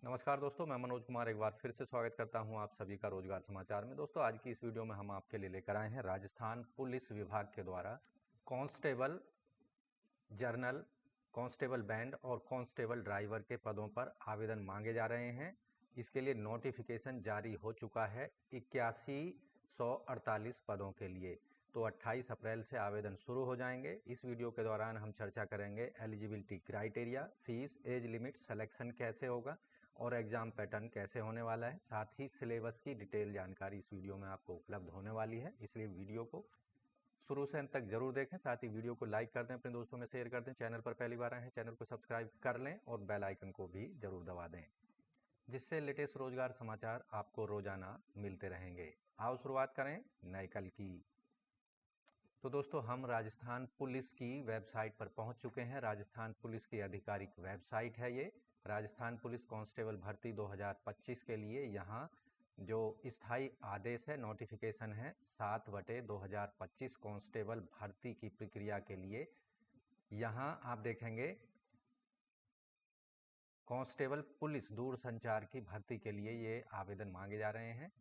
नमस्कार दोस्तों, मैं मनोज कुमार एक बार फिर से स्वागत करता हूं आप सभी का रोजगार समाचार में। दोस्तों, आज की इस वीडियो में हम आपके लिए लेकर आए हैं राजस्थान पुलिस विभाग के द्वारा कांस्टेबल जर्नल, कांस्टेबल बैंड और कांस्टेबल ड्राइवर के पदों पर आवेदन मांगे जा रहे हैं। इसके लिए नोटिफिकेशन जारी हो चुका है 8148 पदों के लिए। तो 28 अप्रैल से आवेदन शुरू हो जाएंगे। इस वीडियो के दौरान हम चर्चा करेंगे eligibility criteria, fees, age limit, selection कैसे होगा और एग्जाम पैटर्न कैसे होने वाला है। साथ ही सिलेबस की डिटेल जानकारी इस वीडियो में आपको उपलब्ध होने वाली है, इसलिए वीडियो को शुरू से अंत तक जरूर देखें। साथ ही वीडियो को लाइक कर दें, अपने दोस्तों में शेयर कर दें। चैनल पर पहली बार आए हैं, चैनल को सब्सक्राइब कर लें और बेल आइकन को भी जरूर दबा दें, जिससे लेटेस्ट रोजगार समाचार आपको रोजाना मिलते रहेंगे। आओ शुरुआत करें नए कल की। तो दोस्तों, हम राजस्थान पुलिस की वेबसाइट पर पहुंच चुके हैं। राजस्थान पुलिस की आधिकारिक वेबसाइट है ये। राजस्थान पुलिस कांस्टेबल भर्ती 2025 के लिए यहाँ जो स्थायी आदेश है, नोटिफिकेशन है 7/2025 कांस्टेबल भर्ती की प्रक्रिया के लिए। यहाँ आप देखेंगे कांस्टेबल पुलिस दूरसंचार की भर्ती के लिए ये आवेदन मांगे जा रहे हैं।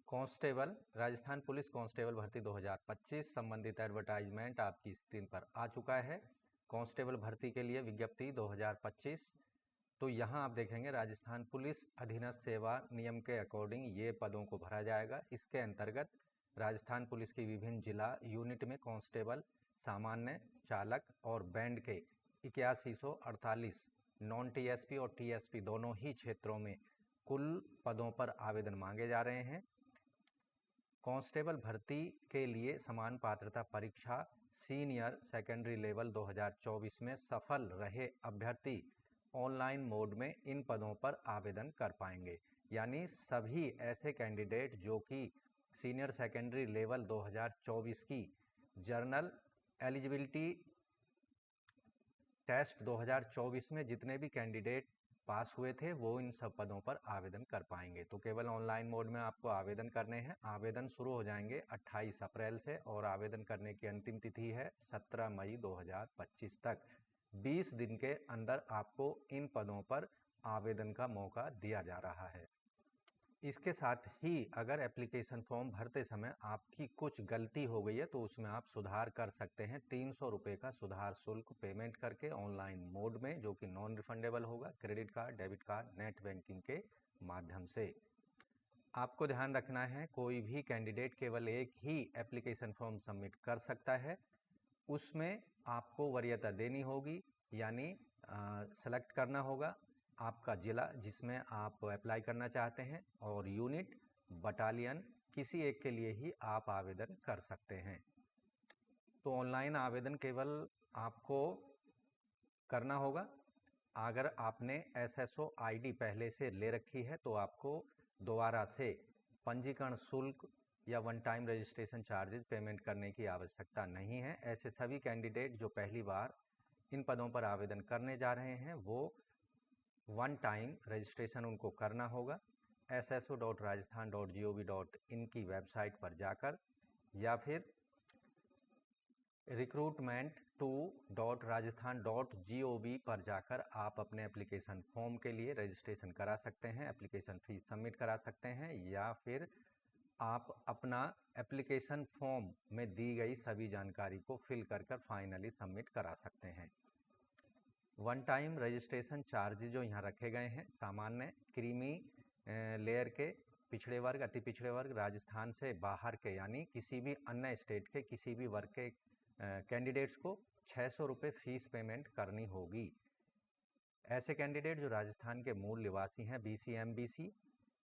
कांस्टेबल राजस्थान पुलिस कांस्टेबल भर्ती 2025 संबंधित एडवर्टाइजमेंट आपकी स्क्रीन पर आ चुका है। कांस्टेबल भर्ती के लिए विज्ञप्ति 2025। तो यहाँ आप देखेंगे राजस्थान पुलिस अधीनस्थ सेवा नियम के अकॉर्डिंग ये पदों को भरा जाएगा। इसके अंतर्गत राजस्थान पुलिस की विभिन्न जिला यूनिट में कांस्टेबल, सामान्य, चालक और बैंड के 8148 नॉन टीएसपी और टीएसपी दोनों ही क्षेत्रों में कुल पदों पर आवेदन मांगे जा रहे हैं। कांस्टेबल भर्ती के लिए समान पात्रता परीक्षा सीनियर सेकेंडरी लेवल 2024 में सफल रहे अभ्यर्थी ऑनलाइन मोड में इन पदों पर आवेदन कर पाएंगे। यानी सभी ऐसे कैंडिडेट जो कि सीनियर सेकेंडरी लेवल 2024 की जर्नल एलिजिबिलिटी टेस्ट 2024 में जितने भी कैंडिडेट पास हुए थे वो इन सब पदों पर आवेदन कर पाएंगे। तो केवल ऑनलाइन मोड में आपको आवेदन करने हैं। आवेदन शुरू हो जाएंगे 28 अप्रैल से और आवेदन करने की अंतिम तिथि है 17 मई 2025 तक। 20 दिन के अंदर आपको इन पदों पर आवेदन का मौका दिया जा रहा है। इसके साथ ही अगर एप्लीकेशन फॉर्म भरते समय आपकी कुछ गलती हो गई है तो उसमें आप सुधार कर सकते हैं। 300 रुपये का सुधार शुल्क पेमेंट करके ऑनलाइन मोड में, जो कि नॉन रिफंडेबल होगा, credit card, debit card, net banking के माध्यम से। आपको ध्यान रखना है, कोई भी कैंडिडेट केवल एक ही एप्लीकेशन फॉर्म सबमिट कर सकता है। उसमें आपको वरीयता देनी होगी, यानी सेलेक्ट करना होगा आपका जिला जिसमें आप अप्लाई करना चाहते हैं और यूनिट, बटालियन, किसी एक के लिए ही आप आवेदन कर सकते हैं। तो ऑनलाइन आवेदन केवल आपको करना होगा। अगर आपने एसएसओ आईडी पहले से ले रखी है तो आपको दोबारा से पंजीकरण शुल्क या one time registration charges payment करने की आवश्यकता नहीं है। ऐसे सभी कैंडिडेट जो पहली बार इन पदों पर आवेदन करने जा रहे हैं वो वन टाइम रजिस्ट्रेशन उनको करना होगा sso.rajasthan.gov.in की वेबसाइट पर जाकर, या फिर recruitment2.rajasthan.gov पर जाकर आप अपने एप्लीकेशन फॉर्म के लिए रजिस्ट्रेशन करा सकते हैं, एप्लीकेशन फीस सबमिट करा सकते हैं, या फिर आप अपना एप्लीकेशन फॉर्म में दी गई सभी जानकारी को फिल कर फाइनली सबमिट करा सकते हैं। वन टाइम रजिस्ट्रेशन चार्ज जो यहाँ रखे गए हैं, सामान्य, क्रीमी लेयर के, पिछड़े वर्ग, अति पिछड़े वर्ग, राजस्थान से बाहर के यानी किसी भी अन्य स्टेट के किसी भी वर्ग के कैंडिडेट्स को 600 रुपये फीस पेमेंट करनी होगी। ऐसे कैंडिडेट जो राजस्थान के मूल निवासी हैं, BC, MBC,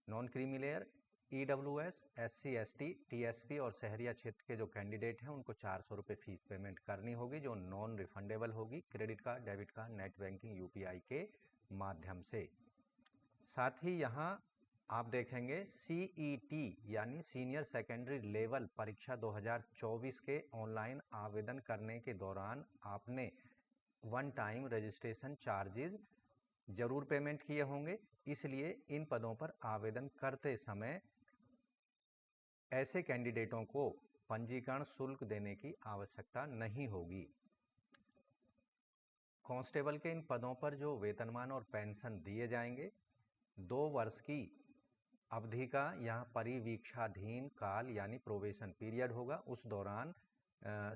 non creamy layer, EWS, SC, ST, TSP और शहरिया क्षेत्र के जो कैंडिडेट हैं उनको 400 रुपये फीस पेमेंट करनी होगी, जो नॉन रिफंडेबल होगी, credit card, debit card, net banking, UPI के माध्यम से। साथ ही यहाँ आप देखेंगे सीईटी यानी सीनियर सेकेंडरी लेवल परीक्षा 2024 के ऑनलाइन आवेदन करने के दौरान आपने वन टाइम रजिस्ट्रेशन चार्जेस जरूर पेमेंट किए होंगे। इसलिए इन पदों पर आवेदन करते समय ऐसे कैंडिडेटों को पंजीकरण शुल्क देने की आवश्यकता नहीं होगी। कांस्टेबल के इन पदों पर जो वेतनमान और पेंशन दिए जाएंगे, 2 वर्ष की अवधि का यहाँ परिवीक्षाधीन काल यानी प्रोबेशन पीरियड होगा। उस दौरान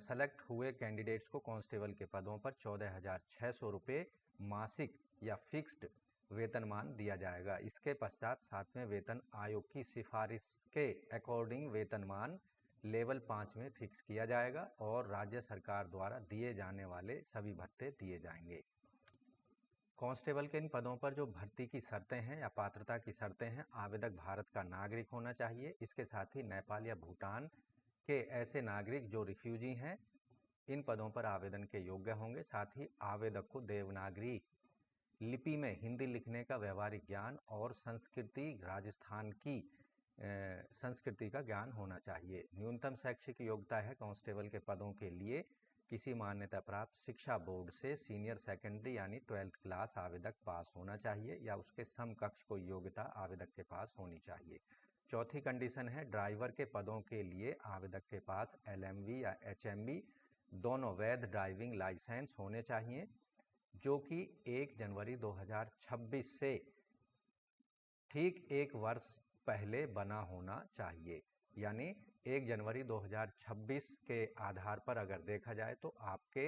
सेलेक्ट हुए कैंडिडेट्स को कांस्टेबल के पदों पर 14,600 रुपये मासिक या फिक्स्ड वेतनमान दिया जाएगा। इसके पश्चात 7वें वेतन आयोग की सिफारिश के अकॉर्डिंग वेतनमान लेवल 5 में फिक्स किया जाएगा और राज्य सरकार द्वारा दिए जाने वाले सभी भत्ते दिए जाएंगे। कांस्टेबल के इन पदों पर जो भर्ती की शर्तें हैं या पात्रता की शर्तें हैं, आवेदक भारत का नागरिक होना चाहिए। इसके साथ ही नेपाल या भूटान के ऐसे नागरिक जो रिफ्यूजी हैं, इन पदों पर आवेदन के योग्य होंगे। साथ ही आवेदक को देवनागरी लिपि में हिंदी लिखने का व्यवहारिक ज्ञान और संस्कृति, राजस्थान की संस्कृति का ज्ञान होना चाहिए। न्यूनतम शैक्षिक योग्यता है कांस्टेबल के पदों के लिए किसी मान्यता प्राप्त शिक्षा बोर्ड से सीनियर सेकेंडरी यानी 12th क्लास आवेदक पास होना चाहिए या उसके समकक्ष कोई योग्यता आवेदक के पास होनी चाहिए। चौथी कंडीशन है ड्राइवर के पदों के लिए आवेदक के पास LMV या HMV दोनों वैध ड्राइविंग लाइसेंस होने चाहिए, जो कि 1 जनवरी 2026 से ठीक 1 वर्ष पहले बना होना चाहिए। यानी 1 जनवरी 2026 के आधार पर अगर देखा जाए तो आपके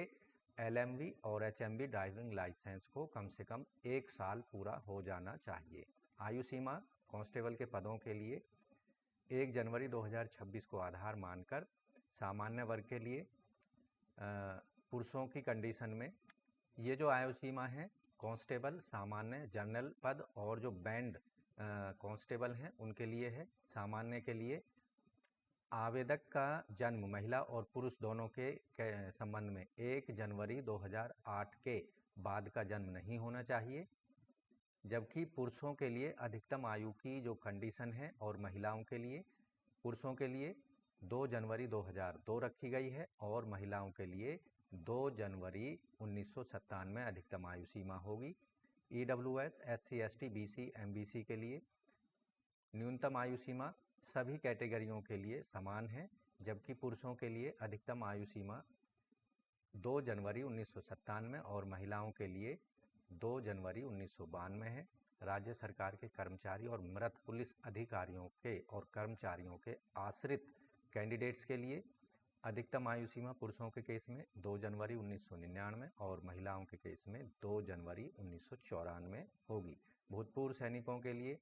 LMV और HMV ड्राइविंग लाइसेंस को कम से कम 1 साल पूरा हो जाना चाहिए। आयु सीमा कांस्टेबल के पदों के लिए 1 जनवरी 2026 को आधार मानकर सामान्य वर्ग के लिए पुरुषों की कंडीशन में ये जो आयु सीमा है कांस्टेबल, सामान्य, जनरल पद और जो बैंड कांस्टेबल हैं उनके लिए है। सामान्य के लिए आवेदक का जन्म महिला और पुरुष दोनों के संबंध में 1 जनवरी 2008 के बाद का जन्म नहीं होना चाहिए, जबकि पुरुषों के लिए अधिकतम आयु की जो कंडीशन है और महिलाओं के लिए, पुरुषों के लिए 2 जनवरी 2002 रखी गई है और महिलाओं के लिए 2 जनवरी 1997 अधिकतम आयु सीमा होगी। EWS, SC, ST, BC, MBC के लिए न्यूनतम आयु सीमा सभी कैटेगरियों के लिए समान है, जबकि पुरुषों के लिए अधिकतम आयु सीमा 2 जनवरी 1997 और महिलाओं के लिए 2 जनवरी 1992 है। राज्य सरकार के कर्मचारी और मृत पुलिस अधिकारियों के और कर्मचारियों के आश्रित कैंडिडेट्स के लिए अधिकतम आयु सीमा पुरुषों के केस में 2 जनवरी 1999 और महिलाओं के केस में 2 जनवरी 1994 होगी। भूतपूर्व सैनिकों के लिए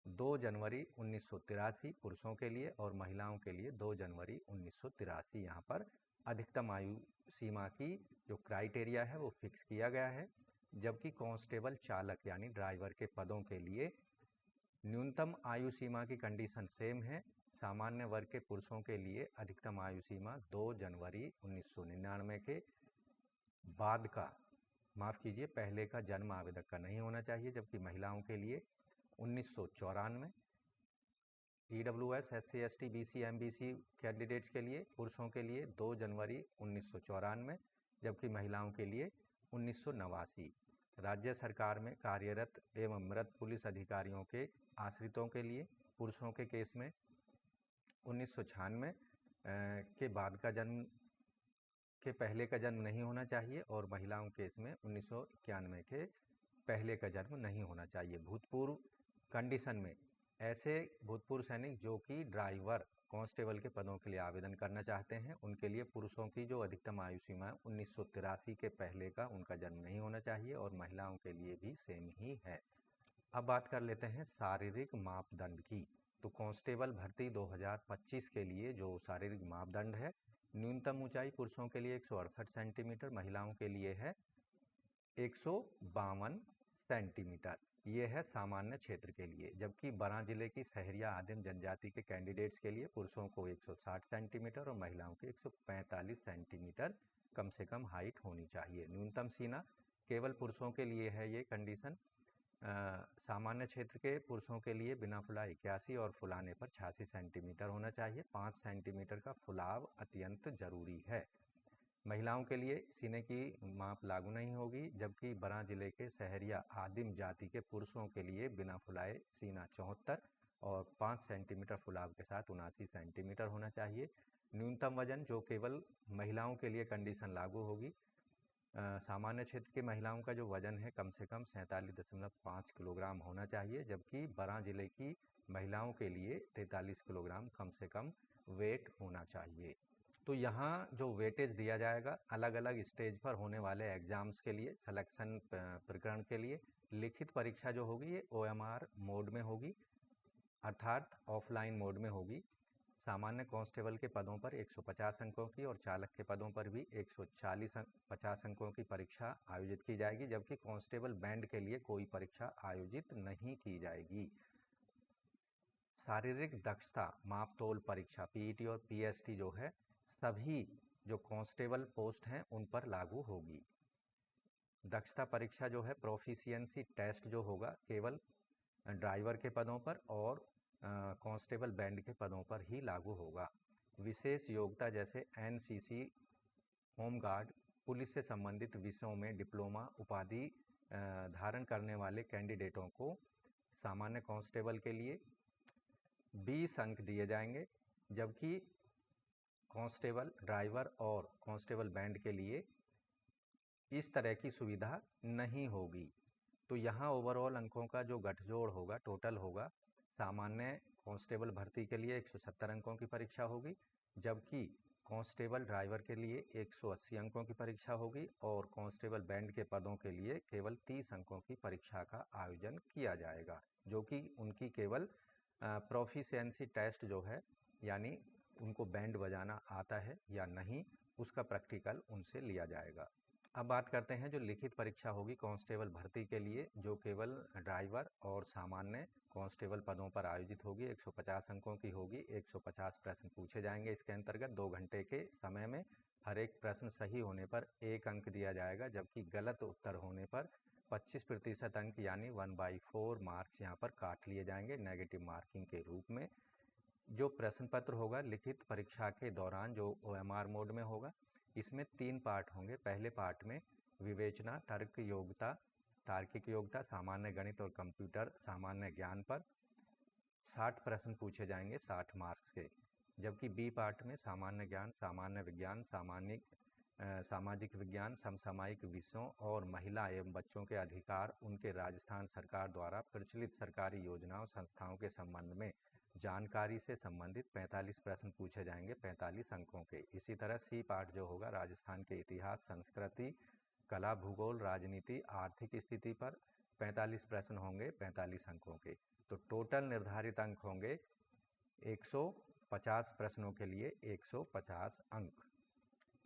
2 जनवरी 1983 पुरुषों के लिए और महिलाओं के लिए 2 जनवरी 1983 यहाँ पर अधिकतम आयु सीमा की जो क्राइटेरिया है वो फिक्स किया गया है। जबकि कांस्टेबल चालक यानी ड्राइवर के पदों के लिए न्यूनतम आयु सीमा की कंडीशन सेम है। सामान्य वर्ग के पुरुषों के लिए अधिकतम आयु सीमा 2 जनवरी 1999 के बाद का, माफ़ कीजिए, पहले का जन्म आवेदक का नहीं होना चाहिए, जबकि महिलाओं के लिए 1994। EWS, SC, ST, BC, MBC candidates के लिए पुरुषों के लिए 2 जनवरी 1994, जबकि महिलाओं के लिए 1989। राज्य सरकार में कार्यरत एवं मृत पुलिस अधिकारियों के आश्रितों के लिए पुरुषों के केस में 1996 के बाद का जन्म के पहले का जन्म नहीं होना चाहिए और महिलाओं के केस में 1991 के पहले का जन्म नहीं होना चाहिए। भूतपूर्व कंडीशन में ऐसे भूतपूर्व सैनिक जो कि ड्राइवर कांस्टेबल के पदों के लिए आवेदन करना चाहते हैं, उनके लिए पुरुषों की जो अधिकतम आयु सीमा है 1983 के पहले का उनका जन्म नहीं होना चाहिए और महिलाओं के लिए भी सेम ही है। अब बात कर लेते हैं शारीरिक मापदंड की। तो कांस्टेबल भर्ती 2025 के लिए जो शारीरिक मापदंड है, न्यूनतम ऊंचाई पुरुषों के लिए 168 सेंटीमीटर, महिलाओं के लिए है 152 सेंटीमीटर। ये है सामान्य क्षेत्र के लिए। जबकि बरां जिले की सहरिया आदिम जनजाति के कैंडिडेट्स के लिए पुरुषों को 160 सेंटीमीटर और महिलाओं के 145 सेंटीमीटर कम से कम हाइट होनी चाहिए। न्यूनतम सीना केवल पुरुषों के लिए है ये कंडीशन। सामान्य क्षेत्र के पुरुषों के लिए बिना फुला 81 और फुलाने पर 86 सेंटीमीटर होना चाहिए। 5 सेंटीमीटर का फुलाव अत्यंत जरूरी है। महिलाओं के लिए सीने की माप लागू नहीं होगी, जबकि बरां जिले के सहरिया आदिम जाति के पुरुषों के लिए बिना फुलाए सीना 74 और 5 सेंटीमीटर फुलाव के साथ 79 सेंटीमीटर होना चाहिए। न्यूनतम वजन जो केवल महिलाओं के लिए कंडीशन लागू होगी, सामान्य क्षेत्र की महिलाओं का जो वजन है कम से कम 47.5 किलोग्राम होना चाहिए, जबकि बरां जिले की महिलाओं के लिए 43 किलोग्राम कम से कम वेट होना चाहिए। तो यहाँ जो वेटेज दिया जाएगा अलग अलग स्टेज पर होने वाले एग्ज़ाम्स के लिए, सिलेक्शन प्रकरण के लिए। लिखित परीक्षा जो होगी ये OMR मोड में होगी, अर्थात ऑफलाइन मोड में होगी। सामान्य कांस्टेबल के पदों पर 150 अंकों की और चालक के पदों पर भी 150 अंकों की परीक्षा आयोजित की जाएगी, जबकि कांस्टेबल बैंड के लिए कोई परीक्षा आयोजित नहीं की जाएगी। शारीरिक दक्षता मापतोल परीक्षा PET और PST जो है सभी जो कांस्टेबल पोस्ट हैं उन पर लागू होगी। दक्षता परीक्षा जो है प्रोफिशिएंसी टेस्ट जो होगा केवल ड्राइवर के पदों पर और कांस्टेबल बैंड के पदों पर ही लागू होगा। विशेष योग्यता जैसे NCC, होमगार्ड, पुलिस से संबंधित विषयों में डिप्लोमा उपाधि धारण करने वाले कैंडिडेटों को सामान्य कांस्टेबल के लिए 20 अंक दिए जाएंगे, जबकि कांस्टेबल ड्राइवर और कांस्टेबल बैंड के लिए इस तरह की सुविधा नहीं होगी। तो यहाँ ओवरऑल अंकों का जो गठजोड़ होगा, टोटल होगा, सामान्य कांस्टेबल भर्ती के लिए 170 अंकों की परीक्षा होगी, जबकि कांस्टेबल ड्राइवर के लिए 180 अंकों की परीक्षा होगी और कांस्टेबल बैंड के पदों के लिए केवल 30 अंकों की परीक्षा का आयोजन किया जाएगा, जो कि उनकी केवल प्रोफिशिएंसी टेस्ट जो है, यानी उनको बैंड बजाना आता है या नहीं, उसका प्रैक्टिकल उनसे लिया जाएगा। अब बात करते हैं जो लिखित परीक्षा होगी कांस्टेबल भर्ती के लिए, जो केवल ड्राइवर और सामान्य कांस्टेबल पदों पर आयोजित होगी। 150 अंकों की होगी। 150 प्रश्न पूछे जाएंगे इसके अंतर्गत। 2 घंटे के समय में हर एक प्रश्न सही होने पर 1 अंक दिया जाएगा, जबकि गलत उत्तर होने पर 25% अंक यानी 1/4 मार्क्स यहाँ पर काट लिए जाएंगे नेगेटिव मार्किंग के रूप में। जो प्रश्न पत्र होगा लिखित परीक्षा के दौरान जो OMR मोड में होगा, इसमें 3 पार्ट होंगे। पहले पार्ट में विवेचना, तर्क योग्यता, तार्किक योग्यता, सामान्य गणित और कंप्यूटर सामान्य ज्ञान पर 60 प्रश्न पूछे जाएंगे 60 मार्क्स के, जबकि B पार्ट में सामान्य ज्ञान, सामान्य विज्ञान, सामाजिक विज्ञान, समसामयिक विषयों और महिला एवं बच्चों के अधिकार, उनके राजस्थान सरकार द्वारा प्रचलित सरकारी योजनाओं संस्थाओं के संबंध में जानकारी से संबंधित 45 प्रश्न पूछे जाएंगे 45 अंकों के। इसी तरह C पार्ट जो होगा राजस्थान के इतिहास, संस्कृति, कला, भूगोल, राजनीति, आर्थिक स्थिति पर 45 प्रश्न होंगे 45 अंकों के। तो टोटल निर्धारित अंक होंगे 150 प्रश्नों के लिए 150 अंक।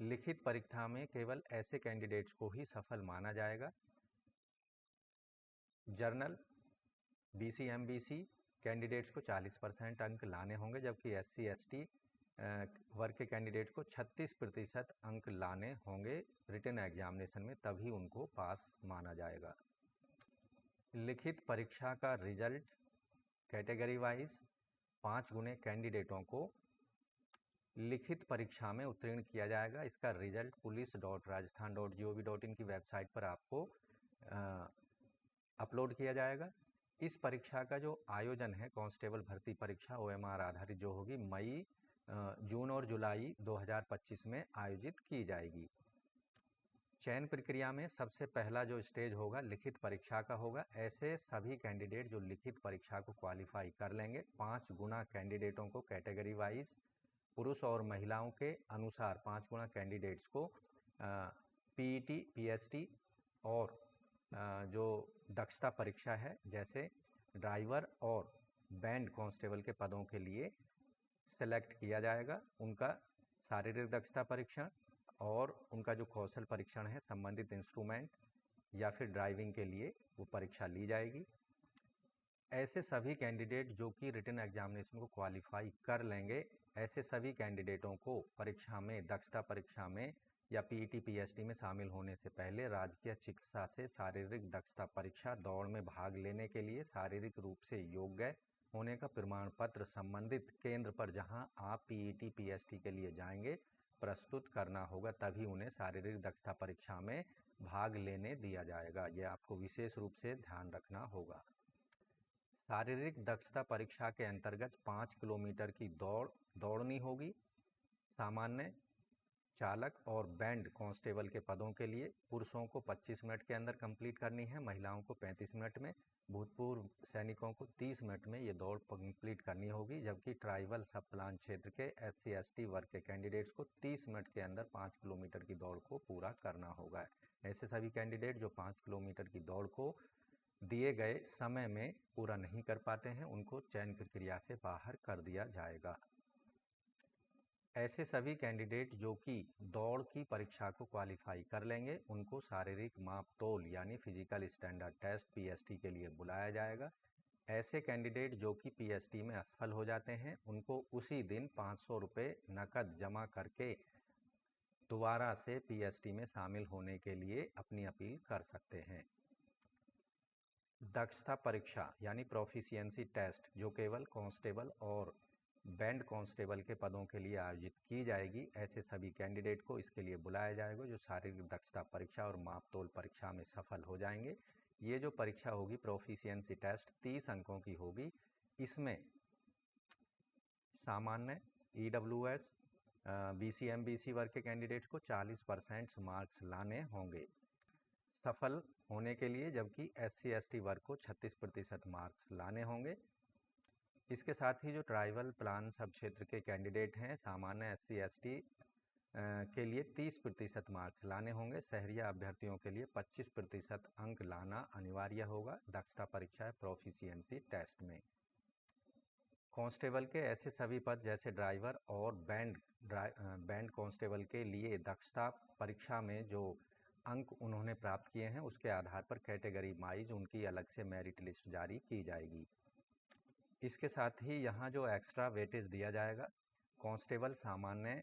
लिखित परीक्षा में केवल ऐसे कैंडिडेट्स को ही सफल माना जाएगा। जर्नल BC MBC कैंडिडेट्स को 40% अंक लाने होंगे, जबकि SC ST वर्ग के कैंडिडेट को 36% अंक लाने होंगे रिटन एग्जामिनेशन में, तभी उनको पास माना जाएगा। लिखित परीक्षा का रिजल्ट कैटेगरी वाइज 5 गुने कैंडिडेटों को लिखित परीक्षा में उत्तीर्ण किया जाएगा। इसका रिजल्ट police.rajasthan.gov.in की वेबसाइट पर आपको अपलोड किया जाएगा। इस परीक्षा का जो आयोजन है कांस्टेबल भर्ती परीक्षा OMR आधारित जो होगी जून और जुलाई 2025 में आयोजित की जाएगी। चयन प्रक्रिया में सबसे पहला जो स्टेज होगा लिखित परीक्षा का होगा। ऐसे सभी कैंडिडेट जो लिखित परीक्षा को क्वालिफाई कर लेंगे, 5 गुना कैंडिडेटों को कैटेगरी वाइज पुरुष और महिलाओं के अनुसार 5 गुना कैंडिडेट्स को PET PST और जो दक्षता परीक्षा है जैसे ड्राइवर और बैंड कांस्टेबल के पदों के लिए सेलेक्ट किया जाएगा। उनका शारीरिक दक्षता परीक्षण और उनका जो कौशल परीक्षण है संबंधित इंस्ट्रूमेंट या फिर ड्राइविंग के लिए वो परीक्षा ली जाएगी। ऐसे सभी कैंडिडेट जो कि रिटन एग्जामिनेशन को क्वालिफाई कर लेंगे, ऐसे सभी कैंडिडेटों को परीक्षा में दक्षता परीक्षा में या PET PST में शामिल होने से पहले राजकीय चिकित्सा से शारीरिक दक्षता परीक्षा दौड़ में भाग लेने के लिए शारीरिक रूप से योग्य होने का प्रमाण पत्र संबंधित केंद्र पर जहां आप PET PST के लिए जाएंगे प्रस्तुत करना होगा, तभी उन्हें शारीरिक दक्षता परीक्षा में भाग लेने दिया जाएगा। यह आपको विशेष रूप से ध्यान रखना होगा। शारीरिक दक्षता परीक्षा के अंतर्गत 5 किलोमीटर की दौड़नी होगी। सामान्य चालक और बैंड कांस्टेबल के पदों के लिए पुरुषों को 25 मिनट के अंदर कंप्लीट करनी है, महिलाओं को 35 मिनट में, भूतपूर्व सैनिकों को 30 मिनट में ये दौड़ कंप्लीट करनी होगी, जबकि ट्राइबल सब प्लान क्षेत्र के SC/ST वर्ग के कैंडिडेट्स को 30 मिनट के अंदर 5 किलोमीटर की दौड़ को पूरा करना होगा। ऐसे सभी कैंडिडेट जो 5 किलोमीटर की दौड़ को दिए गए समय में पूरा नहीं कर पाते हैं, उनको चयन प्रक्रिया से बाहर कर दिया जाएगा। ऐसे सभी कैंडिडेट जो कि दौड़ की परीक्षा को क्वालिफाई कर लेंगे, उनको शारीरिक माप तोल यानी फिजिकल स्टैंडर्ड टेस्ट PST के लिए बुलाया जाएगा। ऐसे कैंडिडेट जो कि PST में असफल हो जाते हैं, उनको उसी दिन 500 रुपये नकद जमा करके दोबारा से PST में शामिल होने के लिए अपनी अपील कर सकते हैं। दक्षता परीक्षा यानी प्रोफिशिएंसी टेस्ट जो केवल कांस्टेबल और बैंड कांस्टेबल के पदों के लिए आयोजित की जाएगी, ऐसे सभी कैंडिडेट को इसके लिए बुलाया जाएगा जो शारीरिक दक्षता परीक्षा और मापतोल परीक्षा में सफल हो जाएंगे। ये जो परीक्षा होगी प्रोफिशिएंसी टेस्ट 30 अंकों की होगी। इसमें सामान्य EWS BC MBC वर्ग के कैंडिडेट्स को 40% मार्क्स लाने होंगे सफल होने के लिए, जबकि SC/ST वर्ग को 36% मार्क्स लाने होंगे। इसके साथ ही जो ट्राइबल प्लान सब क्षेत्र के कैंडिडेट हैं, सामान्य SC/ST के लिए 30% मार्क्स लाने होंगे। शहरिया अभ्यर्थियों के लिए 25% अंक लाना अनिवार्य होगा दक्षता परीक्षा प्रोफिशिएंसी टेस्ट में। कांस्टेबल के ऐसे सभी पद जैसे ड्राइवर और बैंड कांस्टेबल के लिए दक्षता परीक्षा में जो अंक उन्होंने प्राप्त किए हैं, उसके आधार पर कैटेगरी वाइज उनकी अलग से मेरिट लिस्ट जारी की जाएगी। इसके साथ ही यहाँ जो एक्स्ट्रा वेटेज दिया जाएगा, कांस्टेबल सामान्य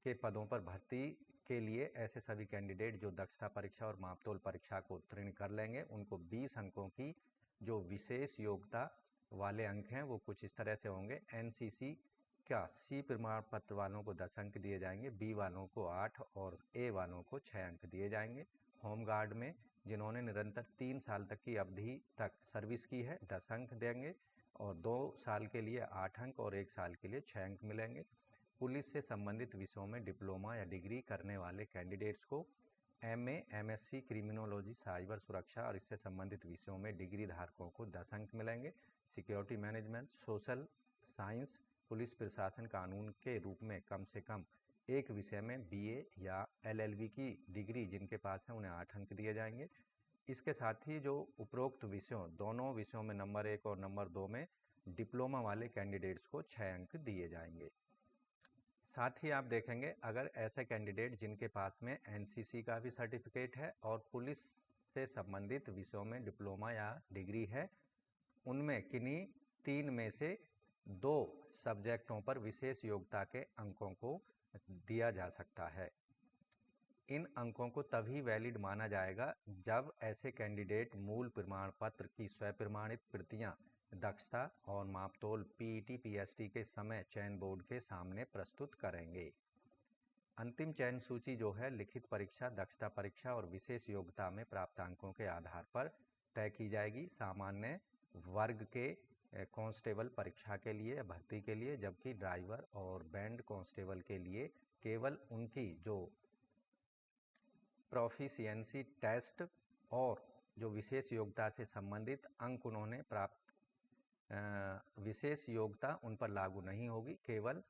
के पदों पर भर्ती के लिए ऐसे सभी कैंडिडेट जो दक्षता परीक्षा और मापतोल परीक्षा को उत्तीर्ण कर लेंगे, उनको 20 अंकों की जो विशेष योग्यता वाले अंक हैं वो कुछ इस तरह से होंगे। NCC का C प्रमाण पत्र वालों को 10 अंक दिए जाएंगे, B वालों को 8 और A वालों को 6 अंक दिए जाएंगे। होमगार्ड में जिन्होंने निरंतर 3 साल तक की अवधि तक सर्विस की है 10 अंक देंगे और 2 साल के लिए 8 अंक और 1 साल के लिए 6 अंक मिलेंगे। पुलिस से संबंधित विषयों में डिप्लोमा या डिग्री करने वाले कैंडिडेट्स को MA MSc क्रिमिनोलॉजी साइबर सुरक्षा और इससे संबंधित विषयों में डिग्री धारकों को 10 अंक मिलेंगे। Security management, social science, police प्रशासन कानून के रूप में कम से कम एक विषय में BA या LLB की डिग्री जिनके पास है उन्हें 8 अंक दिए जाएंगे। इसके साथ ही जो उपरोक्त विषयों दोनों विषयों में नंबर 1 और नंबर 2 में डिप्लोमा वाले कैंडिडेट्स को 6 अंक दिए जाएंगे। साथ ही आप देखेंगे अगर ऐसे कैंडिडेट जिनके पास में NCC का भी सर्टिफिकेट है और पुलिस से संबंधित विषयों में डिप्लोमा या डिग्री है, उनमें किन्हीं 3 में से 2 सब्जेक्टों पर विशेष योग्यता के अंकों को दिया जा सकता है। इन अंकों को तभी वैलिड माना जाएगा जब ऐसे कैंडिडेट मूल प्रमाण पत्र की स्वप्रमाणित प्रतियां दक्षता और मापतोल PET PST के समय चयन बोर्ड के सामने प्रस्तुत करेंगे। अंतिम चयन सूची जो है लिखित परीक्षा, दक्षता परीक्षा और विशेष योग्यता में प्राप्त अंकों के आधार पर तय की जाएगी सामान्य वर्ग के कांस्टेबल परीक्षा के लिए भर्ती के लिए, जबकि ड्राइवर और बैंड कांस्टेबल के लिए केवल उनकी जो प्रोफिशिएंसी टेस्ट और जो विशेष योग्यता से संबंधित अंक उन्होंने प्राप्त विशेष योग्यता उन पर लागू नहीं होगी, केवल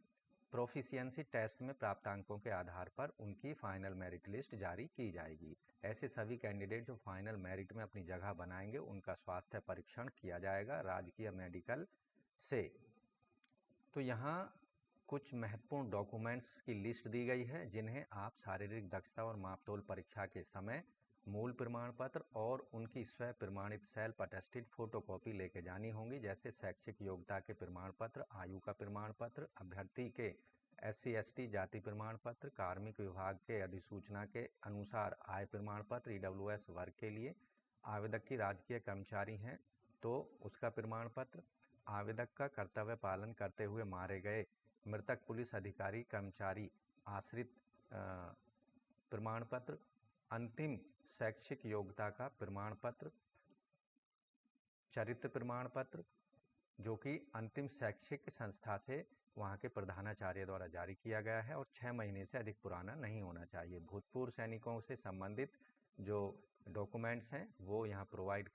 प्रोफिशिएंसी टेस्ट में प्राप्त अंकों के आधार पर उनकी फाइनल मेरिट लिस्ट जारी की जाएगी। ऐसे सभी कैंडिडेट जो फाइनल मेरिट में अपनी जगह बनाएंगे उनका स्वास्थ्य परीक्षण किया जाएगा राजकीय मेडिकल से। तो यहाँ कुछ महत्वपूर्ण डॉक्यूमेंट्स की लिस्ट दी गई है जिन्हें आप शारीरिक दक्षता और मापतोल परीक्षा के समय मूल प्रमाण पत्र और उनकी स्व प्रमाणित सेल्फ अटेस्टेड फोटोकॉपी लेके जानी होंगी, जैसे शैक्षिक योग्यता के प्रमाण पत्र, आयु का प्रमाण पत्र, अभ्यर्थी के SC/ST जाति प्रमाण पत्र, कार्मिक विभाग के अधिसूचना के अनुसार आय प्रमाण पत्र, EWS वर्ग के लिए आवेदक की राजकीय कर्मचारी हैं तो उसका प्रमाण पत्र, आवेदक का कर्तव्य पालन करते हुए मारे गए मृतक पुलिस अधिकारी कर्मचारी आश्रित प्रमाण पत्र, अंतिम शैक्षिक योग्यता का प्रमाण पत्र, चरित्र प्रमाण पत्र जो कि अंतिम शैक्षिक संस्था से वहाँ के प्रधानाचार्य द्वारा जारी किया गया है और 6 महीने से अधिक पुराना नहीं होना चाहिए। भूतपूर्व सैनिकों से संबंधित जो डॉक्यूमेंट्स हैं वो यहाँ प्रोवाइड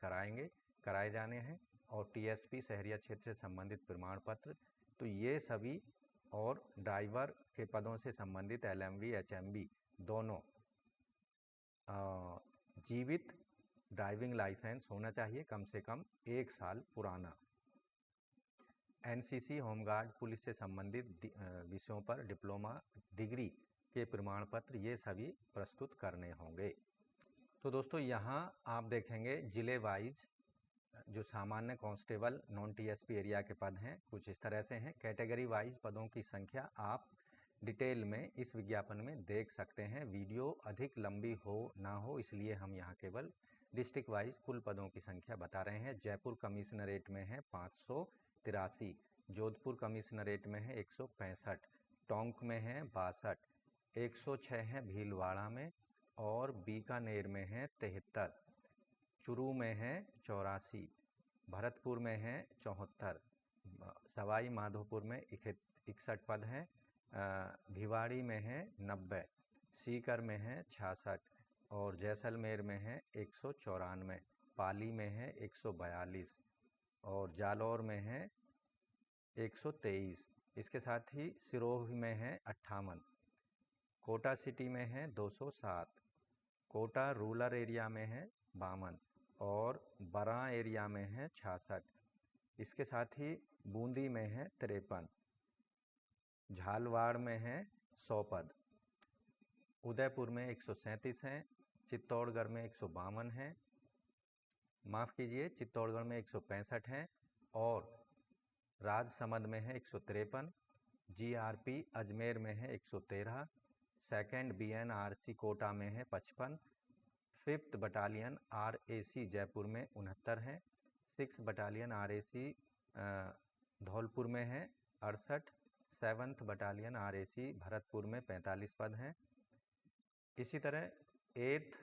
कराए जाने हैं, और टीएसपी शहरिया क्षेत्र से संबंधित प्रमाण पत्र, तो ये सभी, और ड्राइवर के पदों से संबंधित एलएमवी एचएमवी दोनों जीवित ड्राइविंग लाइसेंस होना चाहिए, कम से कम 1 साल पुराना। एनसीसी, होमगार्ड, पुलिस से संबंधित विषयों पर डिप्लोमा डिग्री के प्रमाण पत्र, ये सभी प्रस्तुत करने होंगे। तो दोस्तों यहाँ आप देखेंगे जिले वाइज जो सामान्य कांस्टेबल नॉन टीएसपी एरिया के पद हैं कुछ इस तरह से हैं। कैटेगरी वाइज पदों की संख्या आप डिटेल में इस विज्ञापन में देख सकते हैं। वीडियो अधिक लंबी हो ना हो इसलिए हम यहाँ केवल डिस्ट्रिक्ट वाइज कुल पदों की संख्या बता रहे हैं। जयपुर कमिश्नरेट में है 583, जोधपुर कमिश्नरेट में है 165, टोंक में है 62, 106 है भीलवाड़ा में, और बीकानेर में है 73, चुरू में है 84, भरतपुर में है 74, सवाई माधोपुर में 61 पद हैं, भिवाड़ी में है 90, सीकर में है 66, और जैसलमेर में है 194, पाली में है 142, और जालौर में है 123। इसके साथ ही सिरोही में है 58, कोटा सिटी में है 207, कोटा रूरल एरिया में है 52, और बरां एरिया में है 66। इसके साथ ही बूंदी में है 53, झालवाड़ में है 100 पद, उदयपुर में 137 हैं, चित्तौड़गढ़ में 152 हैं, माफ़ कीजिए चित्तौड़गढ़ में 165 हैं, और राजसमंद में है 153, जीआरपी अजमेर में है 113, सेकेंड बीएनआरसी कोटा में है 55, 5th बटालियन आरएसी जयपुर में 69 हैं, 6th बटालियन आरएसी धौलपुर में है 68, 7th बटालियन आरएसी भरतपुर में 45 पद हैं। इसी तरह 8th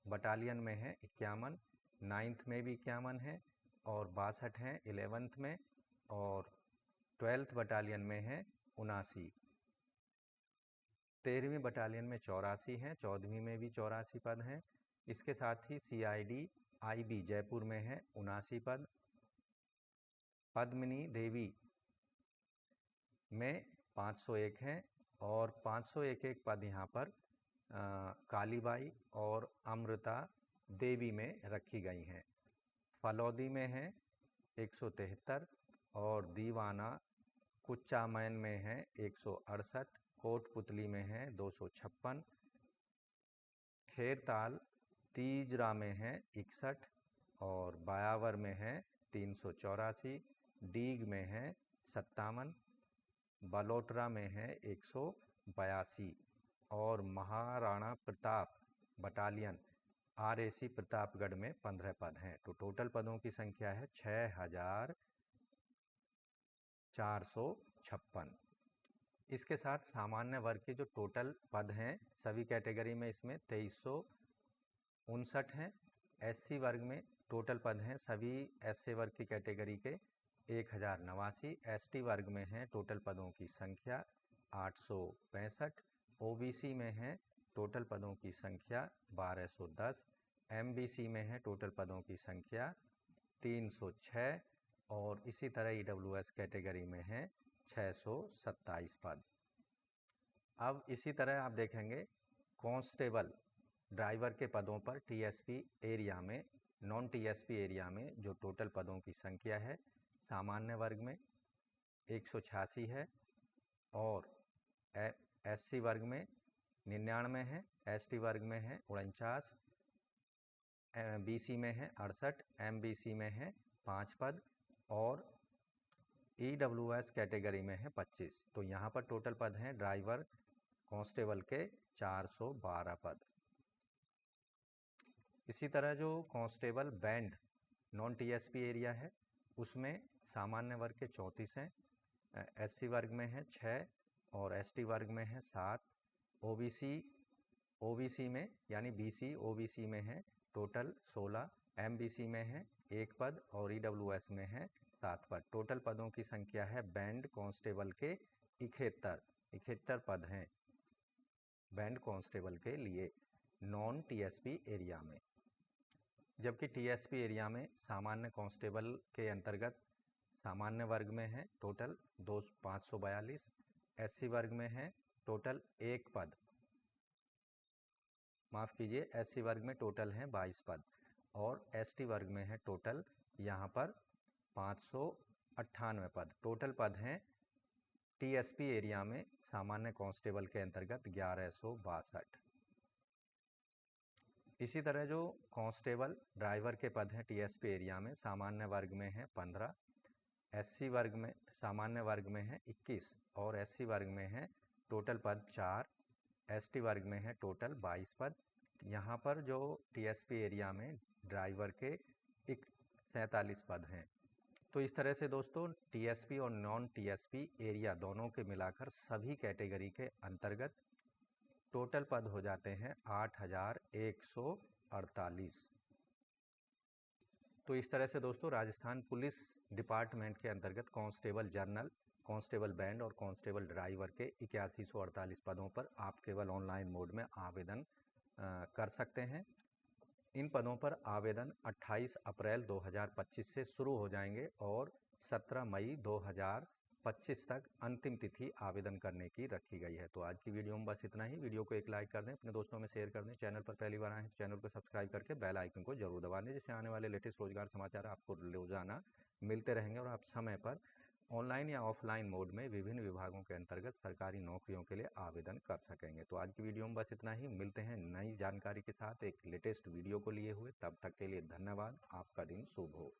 बटालियन में है 51, 9th में भी 51 है, और 62 हैं 11th में, और 12th बटालियन में है 79, 13वीं बटालियन में 84 हैं, 14वीं में भी 84 पद हैं। इसके साथ ही सीआईडी आईबी जयपुर में है 79 पद, पद्मिनी देवी में 501 हैं, और 501 पद यहाँ पर कालीबाई और अमृता देवी में रखी गई हैं। फलौदी में है 173, और दीवाना कुचामैन में है 168, कोटपुतली में है 256, खेरताल तीजरा में है 61, और बायावर में है 384, डीग में है 57, बलोटरा में है 182, और महाराणा प्रताप बटालियन आरएसी प्रतापगढ़ में 15 पद हैं। तो टोटल पदों की संख्या है 6456। इसके साथ सामान्य वर्ग के जो टोटल पद हैं सभी कैटेगरी में इसमें 2359 हैं। एससी वर्ग में टोटल पद हैं सभी एससी वर्ग की कैटेगरी के 1089। एसटी वर्ग में है टोटल पदों की संख्या 865। ओबीसी में है टोटल पदों की संख्या 1210। एमबीसी में है टोटल पदों की संख्या 306, और इसी तरह ईडब्ल्यूएस कैटेगरी में है 627 पद। अब इसी तरह आप देखेंगे कांस्टेबल ड्राइवर के पदों पर टीएसपी एरिया में, नॉन टीएसपी एरिया में जो टोटल पदों की संख्या है सामान्य वर्ग में 186 है, और एससी वर्ग में 99 है, एसटी वर्ग में है 49, बीसी में है 68, एमबीसी में है 5 पद, और ईडब्ल्यूएस कैटेगरी में है 25। तो यहाँ पर टोटल पद हैं ड्राइवर कांस्टेबल के 412 पद। इसी तरह जो constable band non TSP area है उसमें सामान्य वर्ग के 34 हैं, एससी वर्ग में है 6, और एसटी वर्ग में है 7, ओबीसी में यानी बीसी ओबीसी में है टोटल 16, MBC में है 1 पद और EWS में है 7 पद। टोटल पदों की संख्या है बैंड कांस्टेबल के 71 पद हैं बैंड कांस्टेबल के लिए नॉन TSP एरिया में। जबकि TSP एरिया में सामान्य कांस्टेबल के अंतर्गत सामान्य वर्ग में है टोटल 542, SC वर्ग में है टोटल 1 पद, माफ़ कीजिए, SC वर्ग में टोटल हैं 22 पद और ST वर्ग में है टोटल यहाँ पर 598 पद। टोटल पद हैं TSP एरिया में सामान्य कांस्टेबल के अंतर्गत 1162। इसी तरह जो कांस्टेबल ड्राइवर के पद हैं TSP एरिया में सामान्य वर्ग में है 15, SC वर्ग में सामान्य वर्ग में है 21 और SC वर्ग में है टोटल पद 4, ST वर्ग में है टोटल 22 पद। यहाँ पर जो TSP एरिया में ड्राइवर के 47 पद हैं। तो इस तरह से दोस्तों TSP और नॉन TSP एरिया दोनों के मिलाकर सभी कैटेगरी के अंतर्गत टोटल पद हो जाते हैं 8148। तो इस तरह से दोस्तों राजस्थान पुलिस डिपार्टमेंट के अंतर्गत कांस्टेबल जनरल, कांस्टेबल बैंड और कांस्टेबल ड्राइवर के 8148 पदों पर आप केवल ऑनलाइन मोड में आवेदन कर सकते हैं। इन पदों पर आवेदन 28 अप्रैल 2025 से शुरू हो जाएंगे और 17 मई 2025 तक अंतिम तिथि आवेदन करने की रखी गई है। तो आज की वीडियो में बस इतना ही। वीडियो को एक लाइक कर दें, अपने दोस्तों में शेयर कर दें। चैनल पर पहली बार आए हैं चैनल को सब्सक्राइब करके बेल आइकन को जरूर दबा दें, जिससे आने वाले लेटेस्ट रोजगार समाचार आपको रोजाना मिलते रहेंगे और आप समय पर ऑनलाइन या ऑफलाइन मोड में विभिन्न विभागों के अंतर्गत सरकारी नौकरियों के लिए आवेदन कर सकेंगे। तो आज की वीडियो में बस इतना ही। मिलते हैं नई जानकारी के साथ एक लेटेस्ट वीडियो को लिए हुए। तब तक के लिए धन्यवाद। आपका दिन शुभ हो।